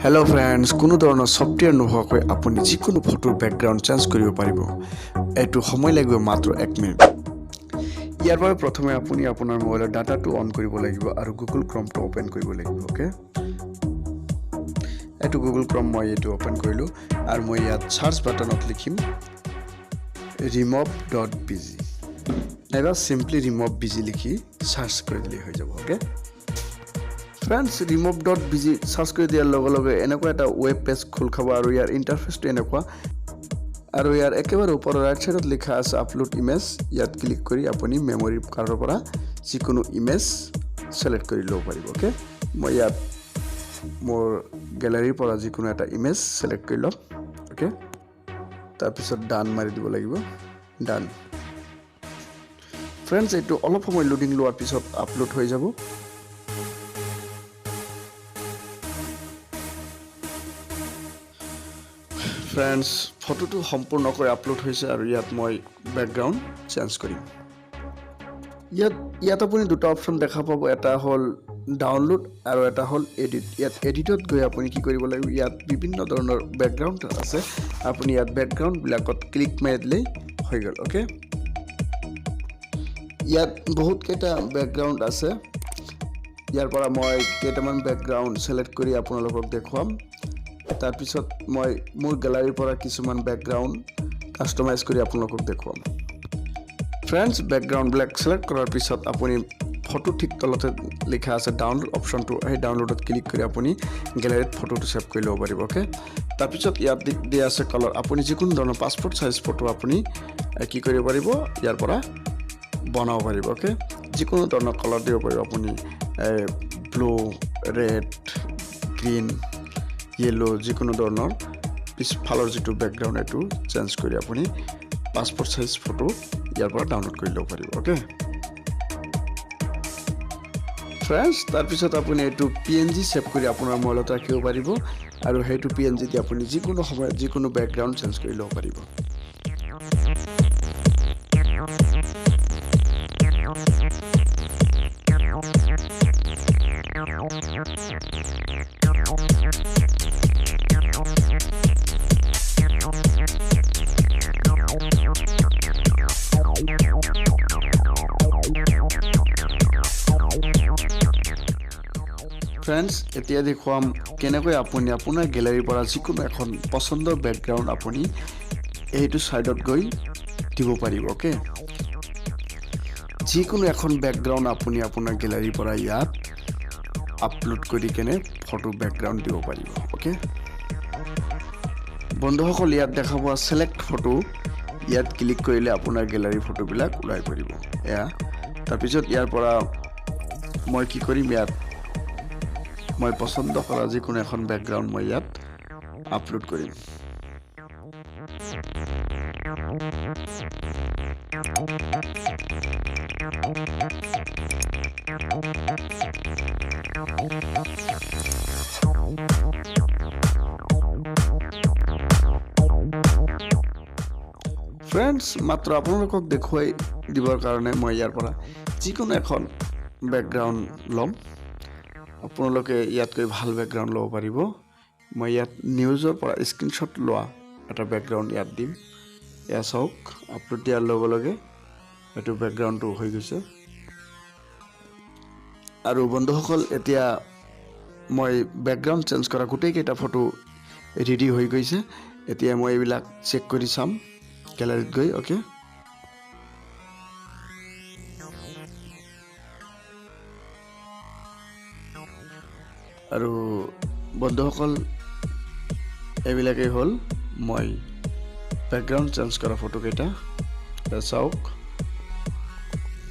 hello friends কোনো ধৰণৰ software নোহোৱাকৈ আপুনি যিকোনো ফটোৰ বেকগ্ৰাউণ্ড চেঞ্জ কৰিব পাৰিব এইটো সময় লাগিব মাত্ৰ 1 মিনিট ইয়াৰ বাবে প্ৰথমে আপুনি আপোনাৰ মোবাইলৰ ডাটাটো অন কৰিব লাগিব আৰু গুগল ক্ৰমটো ওপেন কৰিব লাগিব ওকে এইটো গুগল ক্ৰম মই এইটো ওপেন কৰিলো আৰু মই ইয়াত সাৰ্চ বাটনত লিখিম remove.bg এবাৰ সিম্পলি remove.bg লিখি সাৰ্চ কৰি দিলে হৈ যাব ওকে Friends, remove.bg সাৰ্চ কৰি দিয়াৰ লগে লগে এনেকুৱা এটা ওয়েব পেজ খোল খাব আৰু ইয়াৰ ইন্টাৰফেসটো এনেকুৱা আৰু ইয়াৰ একেবাৰে ওপৰৰ ৰাইট সাইডত লিখা আছে আপলোড ইমেজ ইয়াত ক্লিক কৰি আপুনি মেমৰি কাৰ্ডৰ পৰা যিকোনো ইমেজ সিলেক্ট কৰি লব পাৰিব ওকে মই ইয়াত মোৰ গ্যালাৰীৰ পৰা যিকোনো এটা ইমেজ সিলেক্ট কৰি লম ওকে তাৰ পিছত ডান মাৰি দিব লাগিব ডান Friends, এইটো অলপ সময় লোডিং লোৱাৰ পিছত আপলোড হৈ যাব Friends, ফটোটো সম্পূৰ্ণ কৰি আপলোড হৈছে আৰু ইয়াত মই ব্যাকগ্ৰাউণ্ড চেঞ্জ কৰিম ইয়াত আপুনি দুটা অপচন দেখা পাব এটা হল ডাউনলোড আৰু এটা হল এডিট ইয়াত এডিটত গৈ আপুনি কি কৰিব লাগিব ইয়াত বিভিন্ন ধৰণৰ ব্যাকগ্ৰাউণ্ড আছে আপুনি ইয়াত ব্যাকগ্ৰাউণ্ড বিলাকত ক্লিক মাৰি দিলে হৈ গল ওকে ইয়াত বহুত কেইটা ব্যাকগ্ৰাউণ্ড আছে ইয়াৰ পৰা মই কেইটামান ব্যাকগ্ৰাউণ্ড সিলেক্ট কৰি আপোনালোকক দেখুৱাম তাৰ পিছত মই মোৰ গ্যালাৰীৰ পৰা কিছুমান ব্যাকগ্ৰাউণ্ড কাস্টমাইজ কৰি আপোনালোকক দেখুৱাম Friends, ব্যাকগ্ৰাউণ্ড ব্ল্যাক সিলেক্ট কৰাৰ পিছত আপুনি ফটো ঠিক তলতে লিখা আছে ডাউনলোড অপচনটো এই ডাউনলোডত ক্লিক কৰি আপুনি গ্যালাৰীত ফটোটো সেভ কৰি লব পাৰিব ওকে তাৰ পিছত ইয়াত দিয়া আছে কালাৰ আপুনি যিকোনো ধৰণৰ পাসপোৰ্ট সাইজ ফটো আপুনি কি কৰিব পাৰিব ইয়াৰ পৰা বনাব পাৰিব ওকে যিকোনো ধৰণৰ কালাৰ দিব পাৰিব আপুনি ব্লু ৰেড গ্ৰীন yellow যিকোনো ধৰণৰ পিছফালৰ যেটো ব্যাকগ্ৰাউণ্ড এটো চেঞ্জ কৰি আপুনি পাসপোৰ্ট সাইজ ফটো ইয়াৰ পৰা ডাউনলোড কৰি লব পাৰিব ওকে Friends, তাৰ পিছত আপুনি এটো png সেভ কৰি আপোনাৰ মোবাইলত ৰাখিব পাৰিব আৰু হেতু png দি আপুনি যিকোনো সময়ত যিকোনো ব্যাকগ্ৰাউণ্ড চেঞ্জ কৰি লব পাৰিব Friends, এতিয়া দেখুৱাম কেনেকৈ আপুনি আপোনাৰ গ্যালাৰীৰ পৰা যিকোনো এখন পছন্দৰ ব্যাকগ্ৰাউণ্ড আপুনি এইটো সাইডত গৈ দিব পাৰিব ওকে যিকোনো এখন ব্যাকগ্ৰাউণ্ড আপুনি আপোনাৰ গ্যালাৰীৰ পৰা ইয়াত আপলোড কৰি কেনে ফটো ব্যাকগ্ৰাউণ্ড দিব পাৰিব ওকে বন্ধুসকল ইয়াত দেখা পোৱা সিলেক্ট ফটো ইয়াত ক্লিক কৰিলে আপোনাৰ গ্যালাৰীৰ ফটোবিলাক ওলাই পৰিব এয়া তাৰ পিছত ইয়াৰ পৰা মই কি কৰিম ইয়াত মই পছন্দ কৰা যিকোনো এখন ব্যাকগ্ৰাউণ্ড মই ইয়াত আপলোড কৰিম Friends, মাত্ৰ আপোনালোকক দেখুৱাই দিবৰ কাৰণে মই ইয়াৰ পৰা যিকোনো এখন ব্যাকগ্ৰাউণ্ড লম আপোনালোকে ইয়াতকৈ ভাল ব্যাকগ্ৰাউণ্ড লব পাৰিব মই ইয়াত নিউজৰ পৰা স্ক্ৰিনশ্বট লোৱা এটা ব্যাকগ্ৰাউণ্ড ইয়াত দিম এয়া চাওক আপলোড দিয়াৰ লগে লগে এটো ব্যাকগ্ৰাউণ্ডটো হৈ গৈছে আৰু বন্ধুসকল এতিয়া মই ব্যাকগ্ৰাউণ্ড চেঞ্জ কৰা গোটেই কেইটা ফটো ৰেডি হৈ গৈছে এতিয়া মই এইবিলাক চেক কৰি চাম গ্যালাৰীত গৈ ওকে আৰু বন্ধুসকল এইবিলাকে হল মই ব্যাকগ্ৰাউণ্ড চেঞ্জ কৰা ফটো কেইটা চাওক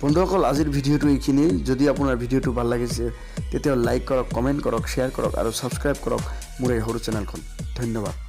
বন্ধুসকল আজিৰ ভিডিওটো এইখিনি যদি আপোনাৰ ভিডিওটো ভাল লাগিছে তেতিয়া লাইক কৰক কমেন্ট কৰক শেয়াৰ কৰক আৰু সাবস্ক্ৰাইব কৰক মোৰ এই সৰু চেনেলখন ধন্যবাদ